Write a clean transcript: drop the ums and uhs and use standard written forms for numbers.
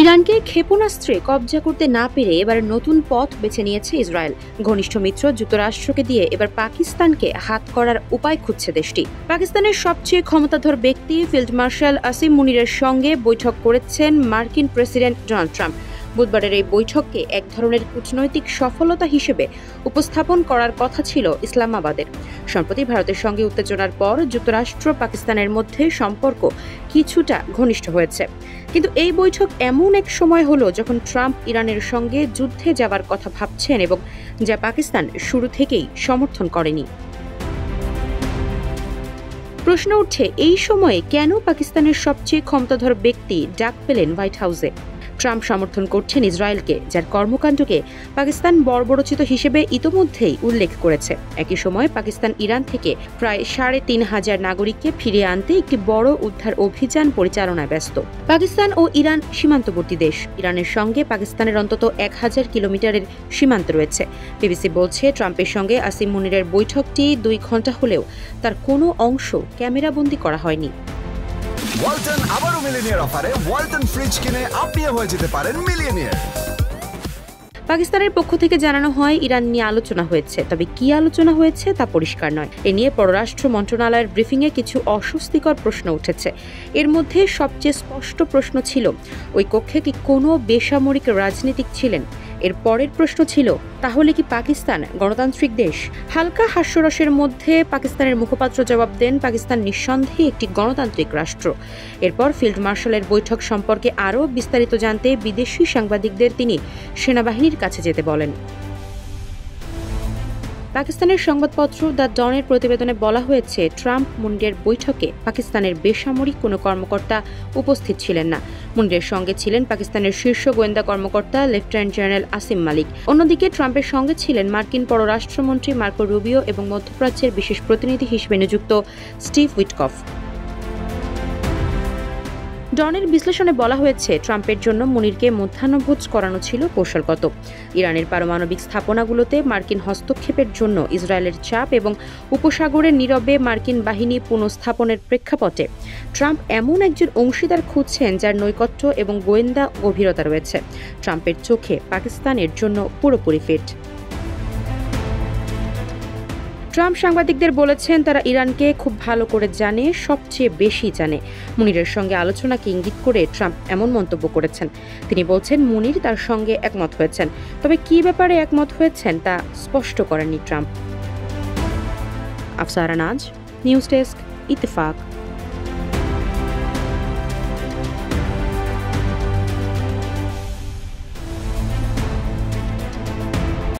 ইরানকে ক্ষেপণাস্ত্রে কবজা করতে না পেরে এবার নতুন পথ বেছে নিয়েছে ইসরায়েল। ঘনিষ্ঠ মিত্র যুক্তরাষ্ট্রকে দিয়ে এবার পাকিস্তানকে হাত করার উপায় খুঁজছে দেশটি। পাকিস্তানের সবচেয়ে ক্ষমতাধর ব্যক্তি ফিল্ড মার্শাল আসিম মুনিরের সঙ্গে বৈঠক করেছেন মার্কিন প্রেসিডেন্ট ডোনাল্ড ট্রাম্প। বুধবারের এই বৈঠককে এক ধরনের কূটনৈতিক সফলতা হিসেবে উপস্থাপন করার কথা ছিল ইসলামাবাদের। সম্প্রতি ভারতের সঙ্গে উত্তেজনার পর যুক্তরাষ্ট্র পাকিস্তানের মধ্যে সম্পর্ক কিছুটা ঘনিষ্ঠ হয়েছে। কিন্তু এই বৈঠক এমন এক সময় হলো যখন ট্রাম্প ইরানের সঙ্গে যুদ্ধে যাবার কথা ভাবছেন এবং যা পাকিস্তান শুরু থেকেই সমর্থন করেনি। প্রশ্ন উঠছে, এই সময়ে কেন পাকিস্তানের সবচেয়ে ক্ষমতাধর ব্যক্তি ডাক পেলেন হোয়াইট হাউসে? ট্রাম্প সমর্থন করছেন ইসরায়েলকে, যার কর্মকাণ্ডকে পাকিস্তান বর্বরোচিত হিসেবে ইতোমধ্যেই উল্লেখ করেছে। একই সময় পাকিস্তান ইরান থেকে প্রায় ৩৫০০ নাগরিককে ফিরিয়ে আনতে একটি বড় উদ্ধার অভিযান পরিচালনায় ব্যস্ত। পাকিস্তান ও ইরান সীমান্তবর্তী দেশ। ইরানের সঙ্গে পাকিস্তানের অন্তত ১০০০ কিলোমিটারের সীমান্ত রয়েছে। বিবিসি বলছে, ট্রাম্পের সঙ্গে আসিম মুনিরের বৈঠকটি ২ ঘণ্টা হলেও তার কোনো অংশ ক্যামেরাবন্দি করা হয়নি। ওয়ালটন আবারও মিলিয়নিয়ার অফারে ওয়ালটন ফ্রিজ কিনে আপনিও হয়ে যেতে পারেন মিলিয়নিয়ার। পাকিস্তানের পক্ষ থেকে জানানো হয়, ইরান নিয়ে আলোচনা হয়েছে, তবে কি আলোচনা হয়েছে তা পরিষ্কার নয়। এ নিয়ে পররাষ্ট্র মন্ত্রণালয়ের ব্রিফিংয়ে কিছু অস্বস্তিকর প্রশ্ন উঠেছে। এর মধ্যে সবচেয়ে স্পষ্ট প্রশ্ন ছিল, ওই কক্ষে কি কোনো বেসামরিক রাজনীতিক ছিলেন? এর পরের প্রশ্ন ছিল, তাহলে কি পাকিস্তান গণতান্ত্রিক দেশ? হালকা হাস্যরসের মধ্যে পাকিস্তানের মুখপাত্র জবাব দেন, পাকিস্তান নিঃসন্দেহে একটি গণতান্ত্রিক রাষ্ট্র। এরপর ফিল্ড মার্শালের বৈঠক সম্পর্কে আরও বিস্তারিত জানতে বিদেশি সাংবাদিকদের তিনি সেনাবাহিনীর কাছে যেতে বলেন। পাকিস্তানের সংবাদপত্র দ্য ডনের প্রতিবেদনে বলা হয়েছে, ট্রাম্প মুনিরের বৈঠকে পাকিস্তানের বেসামরিক কোনো কর্মকর্তা উপস্থিত ছিলেন না। মুনিরের সঙ্গে ছিলেন পাকিস্তানের শীর্ষ গোয়েন্দা কর্মকর্তা লেফটেন্যান্ট জেনারেল আসিম মালিক। অন্যদিকে ট্রাম্পের সঙ্গে ছিলেন মার্কিন পররাষ্ট্রমন্ত্রী মার্কো রুবিও এবং মধ্যপ্রাচ্যের বিশেষ প্রতিনিধি হিসেবে নিযুক্ত স্টিভ উইটকফ। ডনের বিশ্লেষণে বলা হয়েছে, ট্রাম্পের জন্য মুনিরকে মধ্যাহ্নভোজ করানো ছিল কৌশলগত। ইরানের পারমাণবিক স্থাপনাগুলোতে মার্কিন হস্তক্ষেপের জন্য ইসরায়েলের চাপ এবং উপসাগরে নীরবে মার্কিন বাহিনী পুনঃস্থাপনের প্রেক্ষাপটে ট্রাম্প এমন একজন অংশীদার খুঁজছেন যার নৈকট্য এবং গোয়েন্দা গভীরতা রয়েছে। ট্রাম্পের চোখে পাকিস্তানের জন্য পুরোপুরি ফিট। ট্রাম্প সাংবাদিকদের বলেছেন, তারা ইরানকে খুব ভালো করে জানে, সবচেয়ে বেশি জানে। মুনিরের সঙ্গে আলোচনাকে ইঙ্গিত করে ট্রাম্প এমন মন্তব্য করেছেন। তিনি বলছেন, মুনির তার সঙ্গে একমত হয়েছেন, তবে কী ব্যাপারে একমত হয়েছেন তা স্পষ্ট করেননি ট্রাম্প। আফসারা নাজ, নিউজ ডেস্ক, ইত্তেফাক।